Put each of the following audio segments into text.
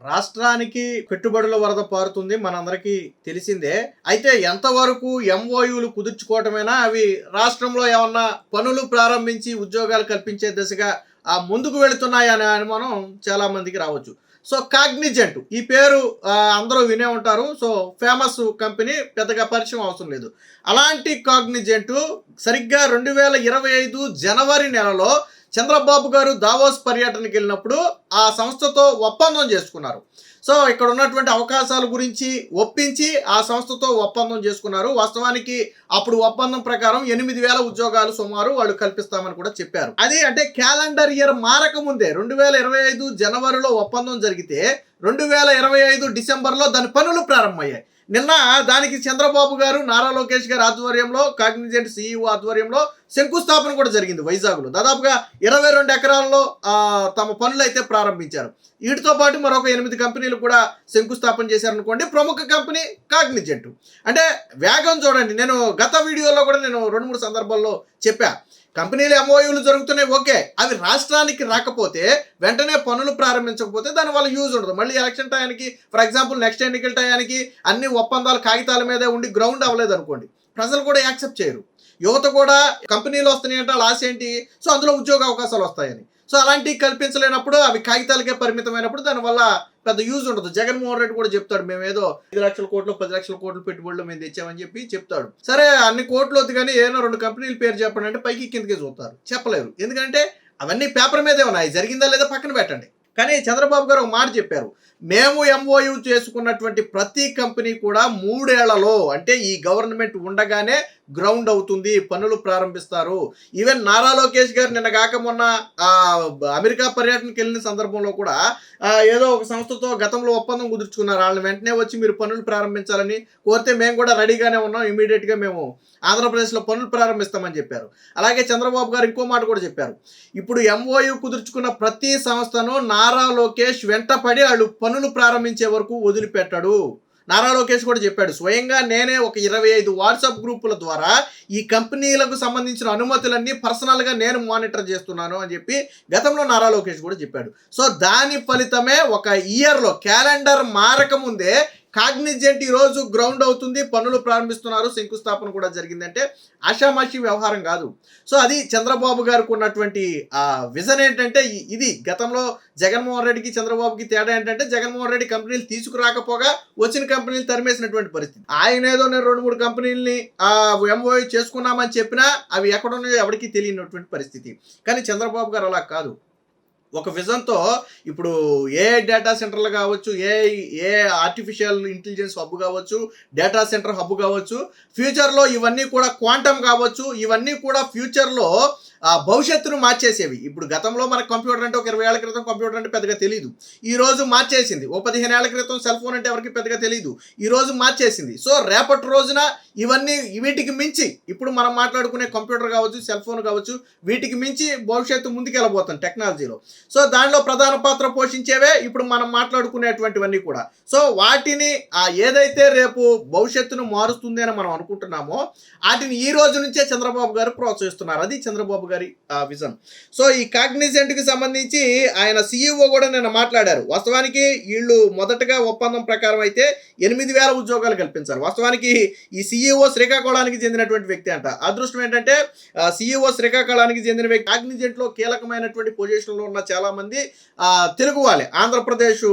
రాష్ట్రానికి పెట్టుబడుల వరద పారుతుంది మనందరికీ తెలిసిందే. అయితే ఎంతవరకు ఎంఓయూలు కుదుర్చుకోవటమేనా? అవి రాష్ట్రంలో ఏమన్నా పనులు ప్రారంభించి ఉద్యోగాలు కల్పించే దిశగా ముందుకు వెళుతున్నాయనే అనుమానం చాలా మందికి రావచ్చు. సో, కాగ్నిజెంట్ ఈ పేరు అందరూ వినే ఉంటారు. సో, ఫేమస్ కంపెనీ, పెద్దగా పరిచయం అవసరం లేదు. అలాంటి కాగ్నిజెంట్ సరిగ్గా 2025 జనవరి నెలలో చంద్రబాబు గారు దావోస్ పర్యటనకి వెళ్ళినప్పుడు ఆ సంస్థతో ఒప్పందం చేసుకున్నారు. సో, ఇక్కడ ఉన్నటువంటి అవకాశాల గురించి ఒప్పించి ఆ సంస్థతో ఒప్పందం చేసుకున్నారు. వాస్తవానికి అప్పుడు ఒప్పందం ప్రకారం 8,000 ఉద్యోగాలు సుమారు వాళ్ళు కల్పిస్తామని కూడా చెప్పారు. అది అంటే క్యాలెండర్ ఇయర్ మారక ముందే 2025 జనవరిలో ఒప్పందం జరిగితే 2025 డిసెంబర్లో దాని పనులు ప్రారంభమయ్యాయి. నిన్న దానికి చంద్రబాబు గారు, నారా లోకేష్ గారి ఆధ్వర్యంలో, కాగ్నిజెంట్ సీఈఓ ఆధ్వర్యంలో శంకుస్థాపన కూడా జరిగింది వైజాగ్లో. దాదాపుగా 22 ఎకరాల్లో తమ పనులు అయితే ప్రారంభించారు. వీటితో పాటు మరొక 8 కంపెనీలు కూడా శంకుస్థాపన చేశారనుకోండి. ప్రముఖ కంపెనీ కాగ్నిజెంట్. అంటే వేగం చూడండి. నేను గత వీడియోలో కూడా నేను 2-3 సందర్భాల్లో చెప్పా. కంపెనీలు ఎంఓయూలు జరుగుతున్నాయి, ఓకే. అవి రాష్ట్రానికి రాకపోతే, వెంటనే పనులు ప్రారంభించకపోతే దానివల్ల యూజ్ ఉండదు. మళ్ళీ ఎలక్షన్ టయానికి, ఫర్ ఎగ్జాంపుల్ నెక్స్ట్ ఎన్నికల టయానికి అన్ని ఒప్పందాలు కాగితాల మీదే ఉండి గ్రౌండ్ అవ్వలేదు అనుకోండి, ప్రజలు కూడా యాక్సెప్ట్ చేయరు. యువత కూడా కంపెనీలు వస్తున్నాయి అంటే ఆశ ఏంటి? సో, అందులో ఉద్యోగ అవకాశాలు వస్తాయని. సో, అలాంటివి కల్పించలేనప్పుడు, అవి కాగితాలకే పరిమితమైనప్పుడు దానివల్ల పెద్ద యూజ్ ఉండదు. జగన్మోహన్ రెడ్డి కూడా చెప్తాడు, మేమేదో 5 లక్షల కోట్లు 10 లక్షల కోట్లు పెట్టుబడులు మేము తెచ్చామని చెప్పి చెప్తాడు. సరే, అన్ని కోట్లు వద్దు కానీ ఏదో 2 కంపెనీల పేరు చెప్పండి అంటే పైకి కిందకే చూస్తారు, చెప్పలేరు. ఎందుకంటే అవన్నీ పేపర్ మీదే ఉన్నాయి, జరిగిందా లేదా పక్కన పెట్టండి. కానీ చంద్రబాబు గారు ఒక మాట చెప్పారు, మేము ఎంఓయూ చేసుకున్నటువంటి ప్రతి కంపెనీ కూడా 3 ఏళ్లలో, అంటే ఈ గవర్నమెంట్ ఉండగానే గ్రౌండ్ అవుతుంది, పనులు ప్రారంభిస్తారు. ఈవెన్ నారా లోకేష్ గారు నిన్న కాక మొన్న అమెరికా పర్యటనకి వెళ్ళిన సందర్భంలో కూడా ఏదో ఒక సంస్థతో గతంలో ఒప్పందం కుదుర్చుకున్నారు. వాళ్ళని వెంటనే వచ్చి మీరు పనులు ప్రారంభించాలని కోరితే మేము కూడా రెడీగానే ఉన్నాం, ఇమీడియట్గా మేము ఆంధ్రప్రదేశ్లో పనులు ప్రారంభిస్తామని చెప్పారు. అలాగే చంద్రబాబు గారు ఇంకో మాట కూడా చెప్పారు, ఇప్పుడు ఎంఓయూ కుదుర్చుకున్న ప్రతి సంస్థను నారా లోకేష్ వెంటపడి వాళ్ళు పనులు ప్రారంభించే వరకు వదిలిపెట్టాడు. నారా లోకేష్ కూడా చెప్పాడు, స్వయంగా నేనే ఒక 25 వాట్సాప్ గ్రూపుల ద్వారా ఈ కంపెనీలకు సంబంధించిన అనుమతులన్నీ పర్సనల్గా నేను మానిటర్ చేస్తున్నాను అని చెప్పి గతంలో నారా లోకేష్ కూడా చెప్పాడు. సో, దాని ఫలితమే ఒక ఇయర్లో క్యాలెండర్ మారకముందే కాగ్నిజెంట్ ఈరోజు గ్రౌండ్ అవుతుంది, పనులు ప్రారంభిస్తున్నారు, శంకుస్థాపన కూడా జరిగిందంటే ఆషామాషి వ్యవహారం కాదు. సో, అది చంద్రబాబు గారికి ఉన్నటువంటి విజన్ ఏంటంటే ఇది. గతంలో జగన్మోహన్ రెడ్డికి చంద్రబాబుకి తేడా ఏంటంటే, జగన్మోహన్ రెడ్డి కంపెనీలు తీసుకురాకపోగా వచ్చిన కంపెనీలు తరిమేసినటువంటి పరిస్థితి. ఆయన ఏదో నేను 2-3 కంపెనీలని ఎంఓయూ చేసుకున్నామని చెప్పినా అవి ఎక్కడున్నాయో ఎవరికి తెలియనటువంటి పరిస్థితి. కానీ చంద్రబాబు గారు అలా కాదు. ఒక విజన్తో ఇప్పుడు ఏ డేటా సెంటర్లు కావచ్చు, ఏ ఆర్టిఫిషియల్ ఇంటెలిజెన్స్ హబ్ కావచ్చు, డేటా సెంటర్ హబ్ కావచ్చు, ఫ్యూచర్లో ఇవన్నీ కూడా క్వాంటమ్ కావచ్చు, ఇవన్నీ కూడా ఫ్యూచర్లో భవిష్యత్తును మార్చేసేవి. ఇప్పుడు గతంలో మనకు కంప్యూటర్ అంటే ఒక 20 ఏళ్ల క్రితం కంప్యూటర్ అంటే పెద్దగా తెలియదు, ఈరోజు మార్చేసింది. ఓ 15 ఏళ్ల క్రితం సెల్ ఫోన్ అంటే ఎవరికి పెద్దగా తెలియదు, ఈరోజు మార్చేసింది. సో, రేపటి రోజున ఇవన్నీ వీటికి మించి, ఇప్పుడు మనం మాట్లాడుకునే కంప్యూటర్ కావచ్చు, సెల్ ఫోన్ కావచ్చు, వీటికి మించి భవిష్యత్తు ముందుకెళ్ళబోతుంది టెక్నాలజీలో. సో, దానిలో ప్రధాన పాత్ర పోషించేవే ఇప్పుడు మనం మాట్లాడుకునేటువంటివన్నీ కూడా. సో, వాటిని ఏదైతే రేపు భవిష్యత్తును మారుస్తుంది అని మనం అనుకుంటున్నామో వాటిని ఈ రోజు నుంచే చంద్రబాబు గారు ప్రోత్సహిస్తున్నారు. అది చంద్రబాబు గారి విజన్. సో, ఈ కాగ్నిజెంట్కి సంబంధించి ఆయన సీఈఓ కూడా నిన్న మాట్లాడారు. వాస్తవానికి వీళ్ళు మొదటగా ఒప్పందం ప్రకారం అయితే 8,000 ఉద్యోగాలు కల్పించారు. వాస్తవానికి ఈ సీఈఓ శ్రీకాకుళానికి చెందినటువంటి వ్యక్తి అంట. అదృష్టం ఏంటంటే సీఈఓ శ్రీకాకుళానికి చెందిన వ్యక్తి. కాగ్నిజెంట్లో కీలకమైనటువంటి పొజిషన్లో ఉన్న చాలా మంది తెలుగు వాళ్ళే, ఆంధ్రప్రదేశ్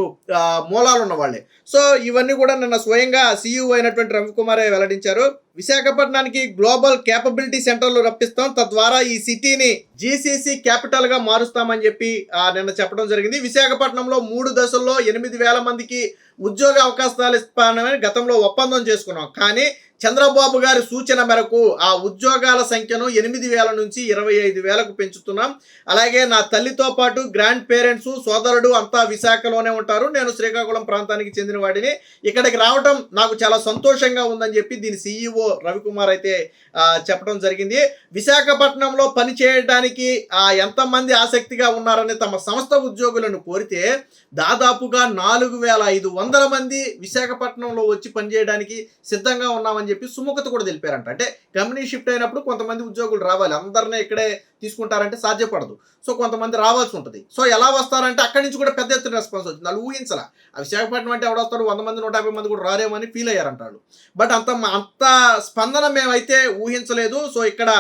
మూలాలు ఉన్న వాళ్ళే. సో, ఇవన్నీ కూడా నిన్న స్వయంగా సీఈఓ అయినటువంటి రవికుమారే వెల్లడించారు. విశాఖపట్నానికి గ్లోబల్ క్యాపబిలిటీ సెంటర్లు రప్పిస్తాం, తద్వారా ఈ సిటీని జీసీసీ క్యాపిటల్గా మారుస్తామని చెప్పి నిన్న చెప్పడం జరిగింది. విశాఖపట్నంలో 3 దశల్లో 8,000 మందికి ఉద్యోగ అవకాశాలు ఇస్తామని గతంలో ఒప్పందం చేసుకున్నాం. కానీ చంద్రబాబు గారి సూచన మేరకు ఆ ఉద్యోగాల సంఖ్యను 8,000 నుంచి 25,000కు పెంచుతున్నాం. అలాగే నా తల్లితో పాటు గ్రాండ్ పేరెంట్స్, సోదరుడు అంతా విశాఖలోనే ఉంటారు, నేను శ్రీకాకుళం ప్రాంతానికి చెందిన వాడిని, ఇక్కడికి రావడం నాకు చాలా సంతోషంగా ఉందని చెప్పి దీని సీఈఓ రవికుమార్ అయితే చెప్పడం జరిగింది. విశాఖపట్నంలో పనిచేయడానికి ఎంతమంది ఆసక్తిగా ఉన్నారని తమ సంస్థ ఉద్యోగులను కోరితే దాదాపుగా 4,500 మంది విశాఖపట్నంలో వచ్చి పనిచేయడానికి సిద్ధంగా ఉన్నామని చెప్పి సుముఖత కూడా తెలిపారంట. అంటే కంపెనీ షిఫ్ట్ అయినప్పుడు కొంతమంది ఉద్యోగులు రావాలి, అందరినీ ఇక్కడే తీసుకుంటారంటే సాధ్యపడదు. సో కొంతమంది రావాల్సి ఉంటుంది. సో ఎలా వస్తారంటే అక్కడి నుంచి కూడా పెద్ద ఎత్తున రెస్పాన్స్ వచ్చింది. వాళ్ళు ఊహించలా. ఆ విశాఖపట్నం అంటే ఎవడొస్తాడు, 100 మంది 150 మంది కూడా రారేమని ఫీల్ అయ్యారంటాడు. బట్ అంత స్పందన మేమైతే ఊహించలేదు. సో ఇక్కడ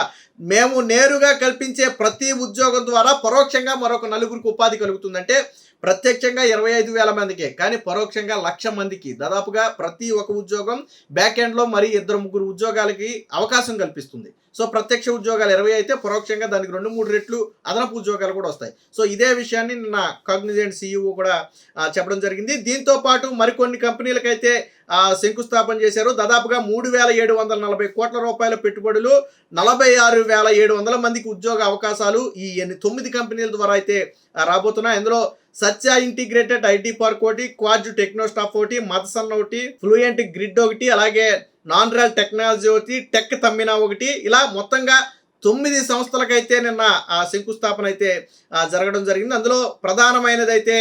మేము నేరుగా కల్పించే ప్రతి ఉద్యోగం ద్వారా పరోక్షంగా మరొక నలుగురికి ఉపాధి కలుగుతుందంటే ప్రత్యక్షంగా 25,000 మందికే, కానీ పరోక్షంగా 1,00,000 మందికి దాదాపుగా ప్రతి ఒక్క ఉద్యోగం బ్యాక్ ఎండ్లో మరి 2-3 ఉద్యోగాలకి అవకాశం కల్పిస్తుంది. సో ప్రత్యక్ష ఉద్యోగాలు 20 అయితే పరోక్షంగా దానికి 2-3 రెట్లు అదనపు ఉద్యోగాలు కూడా వస్తాయి. సో ఇదే విషయాన్ని నిన్న కాగ్నిజెంట్ CEO కూడా చెప్పడం జరిగింది. దీంతో పాటు మరికొన్ని కంపెనీలకైతే శంకుస్థాపన చేశారు. దాదాపుగా 3,740 కోట్ల రూపాయల పెట్టుబడులు, 46,700 మందికి ఉద్యోగ అవకాశాలు ఈ 9 కంపెనీల ద్వారా అయితే రాబోతున్నాయి. అందులో సత్య ఇంటిగ్రేటెడ్ ఐటీ పార్క్ ఒకటి, క్వాడ్జ్ టెక్నోస్టాఫ్ ఒకటి, మదసన్ ఒకటి, ఫ్లూయెంట్ గ్రిడ్ ఒకటి, అలాగే నాన్రాల్ టెక్నాలజీ ఒకటి, టెక్ తమ్మినా ఒకటి, ఇలా మొత్తంగా 9 సంస్థలకైతే నిన్న శంకుస్థాపన అయితే జరగడం జరిగింది. అందులో ప్రధానమైనది అయితే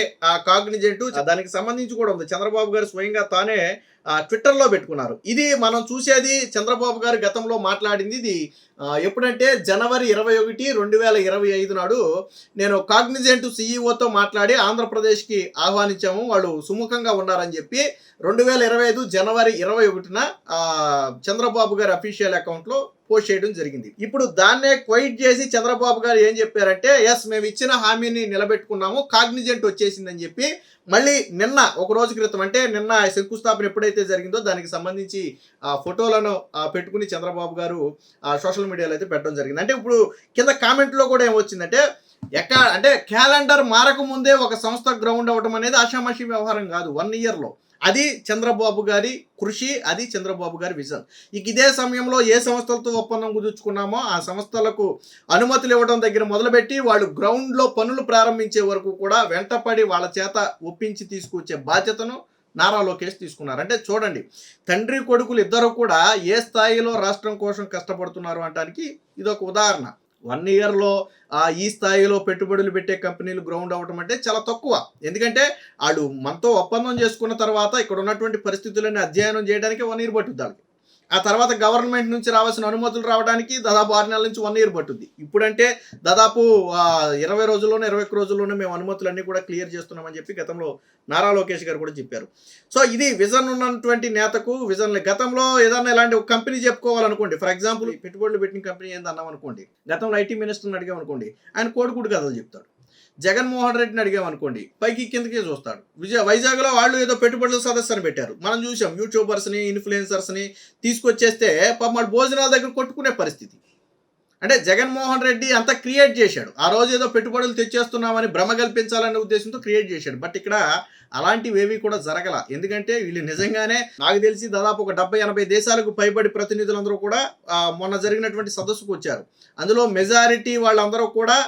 కాగ్నిజెంట్, దానికి సంబంధించి కూడా ఉంది. చంద్రబాబు గారు స్వయంగా తానే ట్విట్టర్లో పెట్టుకున్నారు. ఇది మనం చూసేది చంద్రబాబు గారు గతంలో మాట్లాడింది. ఇది ఎప్పుడంటే జనవరి 21, 2025 నాడు నేను కాగ్నిజెంట్ CEOతో మాట్లాడి ఆంధ్రప్రదేశ్కి ఆహ్వానించాము, వాళ్ళు సుముఖంగా ఉన్నారని చెప్పి 2025 జనవరి 21న చంద్రబాబు గారి అఫీషియల్ అకౌంట్లో పోస్ట్ చేయడం జరిగింది. ఇప్పుడు దాన్నే క్వైట్ చేసి చంద్రబాబు గారు ఏం చెప్పారంటే, ఎస్ మేము ఇచ్చిన హామీని నిలబెట్టుకున్నాము, కాగ్నిజెంట్ వచ్చేసిందని చెప్పి మళ్ళీ నిన్న ఒక రోజు క్రితం, అంటే నిన్న శంకుస్థాపన ఎప్పుడైతే జరిగిందో దానికి సంబంధించి ఫోటోలను పెట్టుకుని చంద్రబాబు గారు సోషల్ మీడియాలో అయితే పెట్టడం జరిగింది. అంటే ఇప్పుడు కింద కామెంట్లో కూడా ఏమొచ్చిందంటే, అంటే క్యాలెండర్ మారక ముందే ఒక సంస్థ గ్రౌండ్ అవ్వడం అనేది ఆషామాషి వ్యవహారం కాదు. 1 ఇయర్లో అది చంద్రబాబు గారి కృషి, అది చంద్రబాబు గారి విజన్. ఇదే సమయంలో ఏ సంస్థలతో ఒప్పందం కుదుర్చుకున్నామో ఆ సంస్థలకు అనుమతులు ఇవ్వడం దగ్గర మొదలుపెట్టి వాళ్ళు గ్రౌండ్లో పనులు ప్రారంభించే వరకు కూడా వెంటపడి వాళ్ళ చేత ఒప్పించి తీసుకొచ్చే బాధ్యతను నారా లోకేష్ తీసుకున్నారు. అంటే చూడండి, తండ్రి కొడుకులు ఇద్దరు కూడా ఏ స్థాయిలో రాష్ట్రం కోసం కష్టపడుతున్నారు అనడానికి ఇదొక ఉదాహరణ. 1 ఇయర్లో ఈ స్థాయిలో పెట్టుబడులు పెట్టే కంపెనీలు గ్రౌండ్ అవ్వటం అంటే చాలా తక్కువ. ఎందుకంటే వాళ్ళు మనతో ఒప్పందం చేసుకున్న తర్వాత ఇక్కడ ఉన్నటువంటి పరిస్థితులని అధ్యయనం చేయడానికి 1 ఇయర్ పట్టుద్ది వాళ్ళకి. ఆ తర్వాత గవర్నమెంట్ నుంచి రావాల్సిన అనుమతులు రావడానికి దాదాపు 6 నెలల నుంచి 1 ఇయర్ పట్టుద్ది. ఇప్పుడంటే దాదాపు 20 రోజుల్లోనే 21 రోజుల్లోనే మేము అనుమతులన్నీ కూడా క్లియర్ చేస్తున్నామని చెప్పి గతంలో నారా లోకేష్ గారు కూడా చెప్పారు. సో ఇది విజన్ ఉన్నటువంటి నేతకు విజన్. గతంలో ఏదన్నా ఇలాంటి ఒక కంపెనీ చెప్పుకోవాలనుకోండి, ఫర్ ఎగ్జాంపుల్ పెట్టుబడులు పెట్టిన కంపెనీ ఏందన్నాం అనుకోండి, గతంలో IT మినిస్టర్ని అడిగామనుకోండి, ఆయన కోడిగుడ్డు కథలు చెప్తాడు. జగన్మోహన్ రెడ్డిని అడిగామనుకోండి, పైకి కిందకే చూస్తాడు. వైజాగ్లో వాళ్ళు ఏదో పెట్టుబడుల సదస్సుని పెట్టారు, మనం చూసాం. యూట్యూబర్స్ని, ఇన్ఫ్లుయెన్సర్స్ని తీసుకొచ్చేస్తే పాపం వాళ్ళు భోజనాల దగ్గర కొట్టుకునే పరిస్థితి. అంటే జగన్మోహన్ రెడ్డి అంతా క్రియేట్ చేశాడు. ఆ రోజు ఏదో పెట్టుబడులు తెచ్చేస్తున్నామని భ్రమ కల్పించాలనే ఉద్దేశంతో క్రియేట్ చేశాడు. బట్ ఇక్కడ అలాంటివేవి కూడా జరగల. ఎందుకంటే వీళ్ళు నిజంగానే నాకు తెలిసి దాదాపు ఒక 70-80 దేశాలకు పైబడి ప్రతినిధులందరూ కూడా మొన్న జరిగినటువంటి సదస్సుకు వచ్చారు. అందులో మెజారిటీ వాళ్ళందరూ కూడా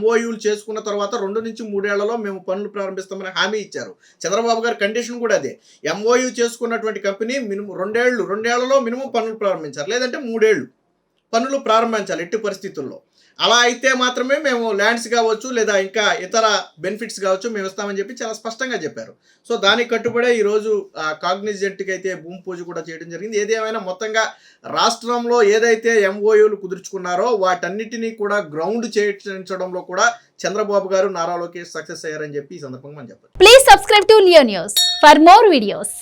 MOUలు చేసుకున్న తర్వాత 2 నుంచి 3 ఏళ్లలో మేము పనులు ప్రారంభిస్తామని హామీ ఇచ్చారు. చంద్రబాబు గారి కండిషన్ కూడా అదే. MOU చేసుకున్నటువంటి కంపెనీ మినిమం 2 ఏళ్లలో మినిమం పనులు ప్రారంభించారు, లేదంటే 3 ఏళ్ళు పనులు ప్రారంభించాలి ఎట్టి పరిస్థితుల్లో. అలా అయితే మాత్రమే మేము ల్యాండ్స్ కావచ్చు లేదా ఇంకా ఇతర బెనిఫిట్స్ కావచ్చు మేము ఇస్తామని చెప్పి చాలా స్పష్టంగా చెప్పారు. సో దానికి కట్టుబడే ఈరోజు కాగ్నిజెంట్కి అయితే భూమి పూజ కూడా చేయడం జరిగింది. ఏదేమైనా మొత్తంగా రాష్ట్రంలో ఏదైతే MOUలు కుదుర్చుకున్నారో వాటన్నిటినీ కూడా గ్రౌండ్ చేయించడంలో కూడా చంద్రబాబు గారు, నారా లోకేష్ సక్సెస్ అయ్యారని చెప్పి ఈ సందర్భంగా మనం చెప్పాలి. Please subscribe to Leo news for more videos.